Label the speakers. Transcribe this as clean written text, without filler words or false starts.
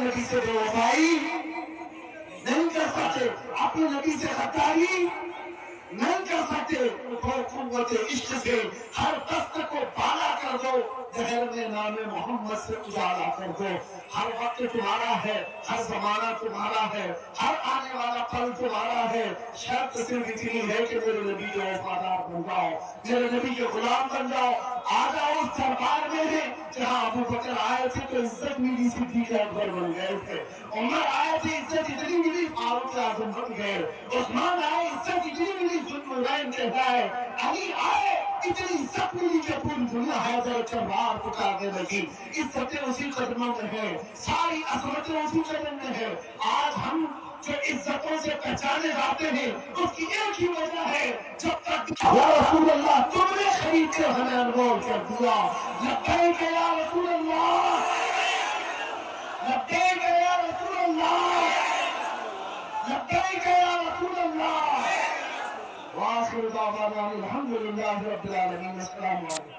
Speaker 1: नबी से बेवफाई नहीं कर सकते, अपने नबी से गद्दारी नहीं कर सकते, तो कुव्वत इश्क से हर दस्त को बाला कर दो, जहर में नामे मोहम्मद से उजाला कर दो। हर वक्त तुम्हारा है, हर जमाना तुम्हारा है, हर आने वाला पल तुम्हारा है। शर्त सिर्फ इतनी है कि मेरे नबी के वफादार बन जाओ, मेरे नबी के गुलाम बन जाओ। आ जाओ उस दरबार में है जहाँ अबू बकर आए थे तो इज्जत मिली, सिद्दीक अकबर बन गए थे। उमर आए थे, इज्जत इतनी मिली, फारूक आजम बन गए। उस्मान आए, इज्जत इतनी मिली, जुल्नुरैन कहलाए। अली आए, इतनी इज्जत मिली कि पूरी दुनिया हैदर चरवार पुकारने लगी। इज्जतें उसी कदमों में है, सारी अजमतें उसी कदम में है। आज हम जो इज्जतों से पहचाने जाते हैं उसकी एक ही वजह है, जब तक या रसूल अल्लाह तुमने खरीद के हमें अनमोल कर दिया। लब्बैक या रसूल अल्लाह, लब्बैक या रसूल अल्लाह, लब्बैक या रसूल अल्लाह। वाखिर दावाना अल्हम्दुलिल्लाहि रब्बिल आलमीन। अस्सलामु अलैकुम।